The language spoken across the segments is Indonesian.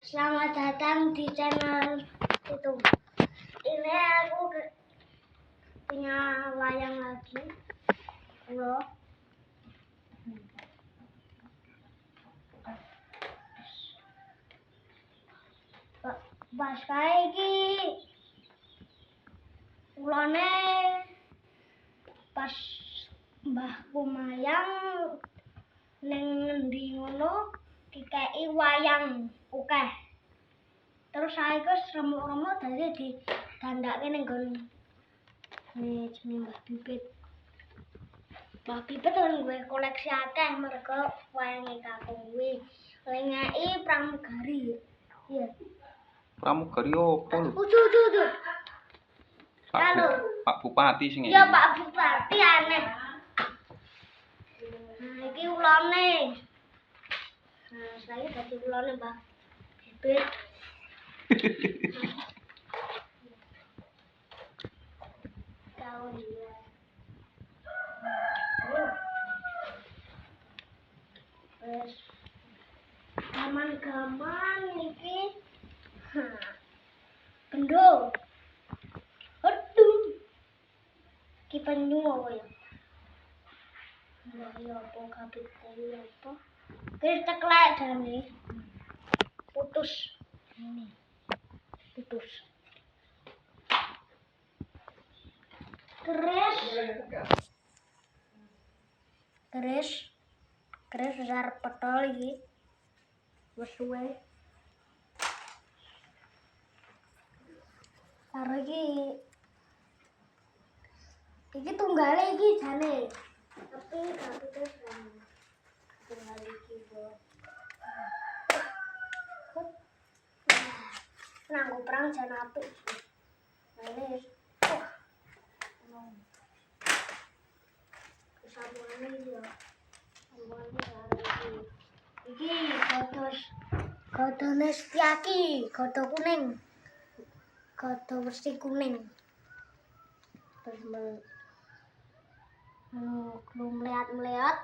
Selamat datang di channel itu. Ini aku punya wayang lagi. Loh. Pas kae iki ulane pas mbahku mayang ning ngendi ngono dikeki wayang akeh. Terus saiki wis remuk-remuk dadi digandhake ning nggon jenenge Mbah Bibit. Mbah Bibit kan duwe koleksi akeh mergo wayange kakung kuwi. Lengeki pramugari. Iya. Pramugari opo lho? Udu. Pak Bupati sing iya Pak Bupati aneh. Nah, iki ulane. Nah, saya dadi ulane Mbah Bibit. Kau dia. Wes. Gaman-gaman iki. Bendo. Aduh. Ki penyu apa ya? Ya apa kabeh kuwi apa? Wis ceklek jane. Putus. Ini. Putus. Keris besar petol iki. Wis suwe. Karo iki tunggale iki jane. Tapi gak putus kan. Tunggal iki kok. Nanggo perang jan apik. Ini kesambungannya iki ya. Iki godone Setyaki, godo kuning. Godo wesi kuning. Terus melihat-melihat.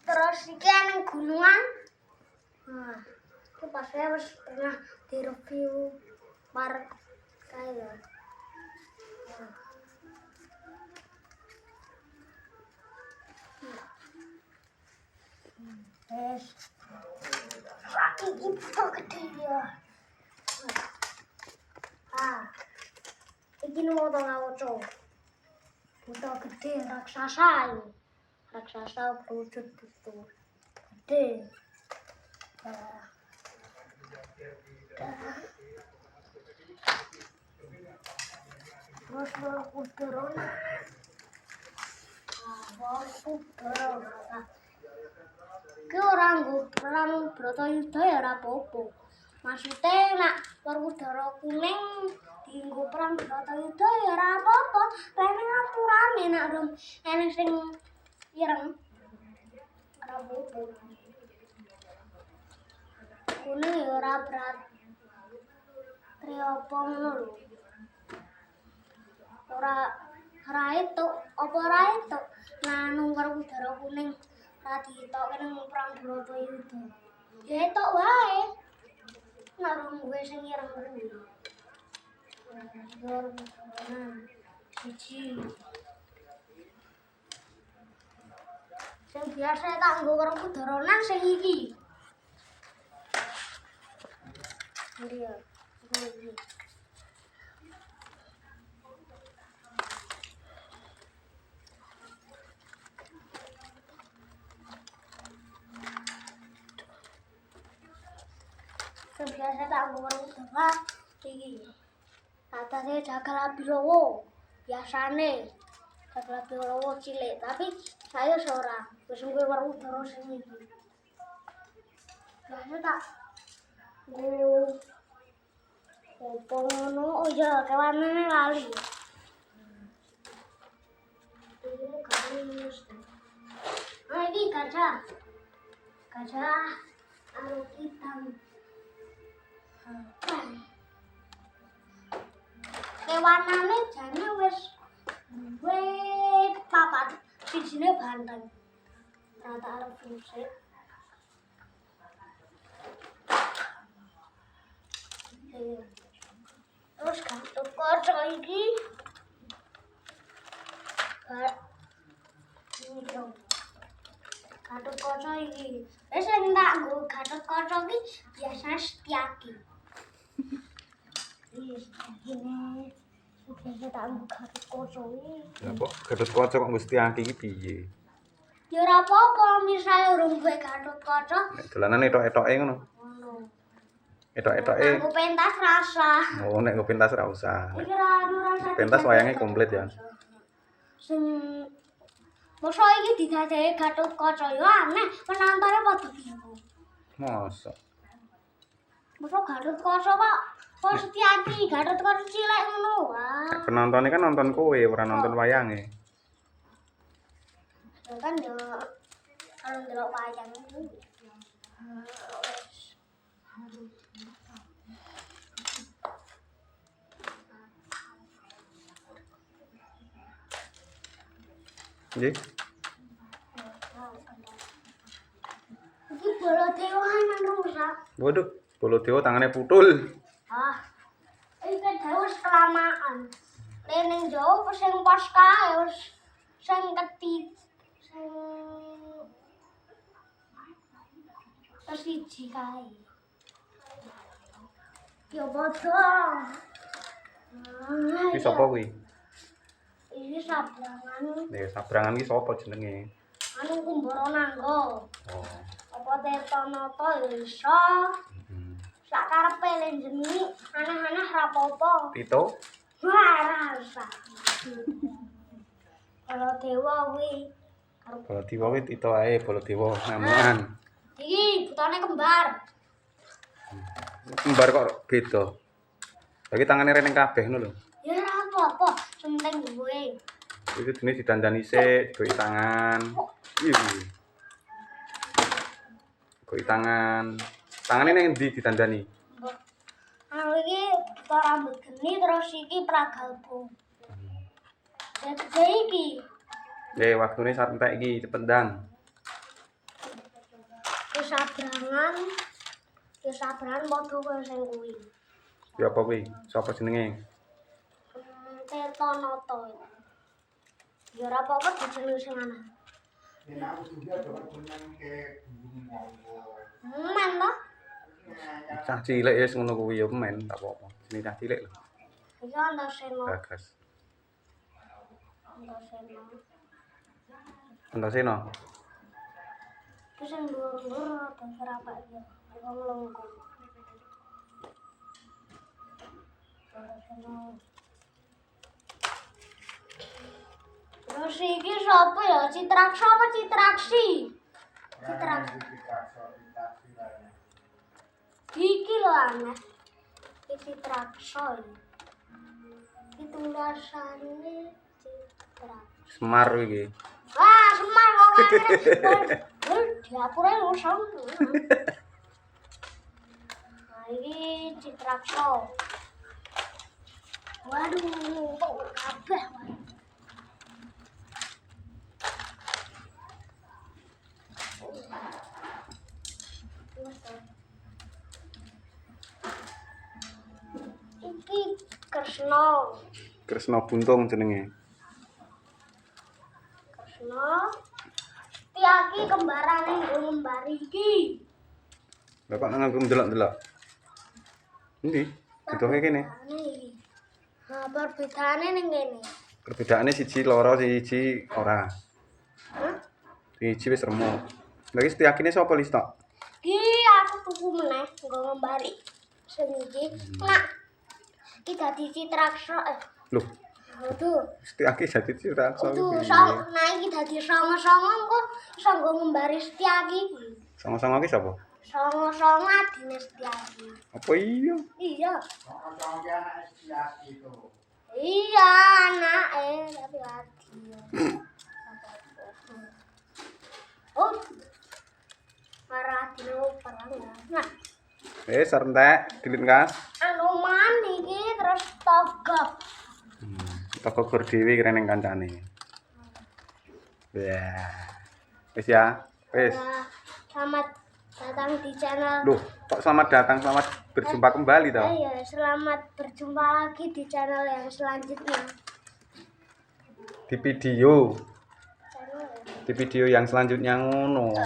Terus iki nang gunungan. Nah, itu pas saya pernah direview par kae. Wes. Iki buta gede ya. Iki nang oto. Buta gede raksasa ini. Raksasa berwujud buta gede. Terus Borobudur. Ki orang perang Bratayuda ya ora apa-apa. Maksude nek Werkudara kuning dienggo perang Bratayuda ya ora apa-apa. Rene ngapurane nek rum eneng sing ireng. Ora apa-apa. Kuning ya ora berat. Triapa ngono lho. Ora itu, apa ora itu? Nah, nang Werkudara kuning ra ditokke nang perang Bratayuda. Ya tok wae. Nek gue sing ireng kuwi. Siji. Sing biasa tak nggo Werkudara nang sing iki. Iya. Biasa tak Werkudara iki. Katanya Jagal Abirowo. Biasane Jagal Abirowo cilik, tapi saya seorang wis nggo Werkudara sing iki. Biasa tak opo ngono, oh iya kewanane lali. Ini garis. Nah, ini gajah. Gajah anu hitam. Kewanane jane wis papat, sijine banteng. Rata arep fungsi. Terus Gatot Kaca iki Gatot Kaca iki. Wis sing tak nggo Gatot Kaca iki biasane Setyaki. Wis gini. Biasa tak nggo Gatot Kaca iki. Lah kok Gatot Kaca kok mesti aki iki piye? Ya ora apa-apa misale urung duwe Gatot Kaca. Nek dolanan etok-etoke ngono. Ngono. Etok-etoke. Aku pentas rasa. Oh, nek nggo pentas ora usah. Iki ora rasa. Pentas wayangnya komplit ya. Sing mosok iki didadekake Gatot Kaca yo aneh, penontonnya padha bingung. Mosok. Mosok Gatot Kaca kok Setyaki, Gatot Kaca cilik ngono. Wah. Penontonnya kan nonton kowe, ora nonton wayange. Kan yo kalau ndelok wayang iki. Nggih. Iki Baladewa nang rusak. Waduh, Baladewa tangane putul. Ah. Iki dewe kelamaan. Ning jauh sing pas kae wis sing ketit sing siji kae. Ya padha. Iki sapa kuwi? Iki sabrangan Nek sabrangan iki sapa jenenge? anu Kumbara Nangga. Oh. Apa Tirtanata ya iso. Sak karepe lenjeni aneh-aneh ra apa-apa. Tito? Wah, rasa. Kalau dewa kuwi Baladewa kuwi Tito ae, Baladewa namuan. iki butane kembar. Kembar kok beda. Lagi tangane reneng kabeh ngono lho. Ya ora apa-apa, penting duwe. Itu jenis didandani sik, digoki tangan. Ih. Digoki tangan. Tangane ning ndi didandani? Anu iki buta rambut geni terus iki pragalbo. Jadi iki Waktune sak entek iki cepet dan. Wis sabrangan padha kaya sing kuwi. Ya apa kuwi? Sapa jenenge? Tirtanata. Ya ora apa-apa dijeneng sing ana. Men to? Cah cilik wis ngono kuwi ya men, tak apa-apa. Jenenge cah cilik lho. Iki Antasena. Bagas. Antasena. Antasena. Iki sing dhuwur-dhuwur apa serapake ya. Aku melengkung. Antasena. Terus iki sapa ya? Citraksa apa Citraksi? Citraksi. Iki lho aneh. Iki Citraksa. Iki tulisannya Citraksi. Semar iki. Wah, Semar kok aneh. Diapure wis ono. Nah, iki Citraksa. Waduh, kok kabeh wae. Iki Kresna. Kresna Buntung jenenge. Kresna. Setyaki kembarane nggo ngembari iki. Bapak nganggo ndelok-ndelok. Endi? Ditoke kene. Nah, perbedaane ning kene. Perbedaane siji loro, siji ora. Hah? Siji wis remuk. Lagi Setyakine sapa Lista? Iki aku tuku meneh nggo ngembari. Sing iki. Nah. Iki dadi Citraksa. Loh, Aduh. Setyaki dadi Citraksa Aduh, iki. nah iki dadi songo-songo engko iso nggo ngembari Setyaki iki. Sama-sama ki sapa? Songo-songo adine Setyaki. Apa iya? Iya. Iya, anake tapi lagi. Oh. Marah dino perang. Nah, Serentek dilinkas. anu man iki terus togok. Toko gur dhewe kira ning kancane. Ya. Wis ya. Wes. Selamat datang di channel. Loh, kok selamat datang, selamat berjumpa kembali toh. Iya, selamat berjumpa lagi di channel yang selanjutnya. Di video Channel. di video yang selanjutnya ngono.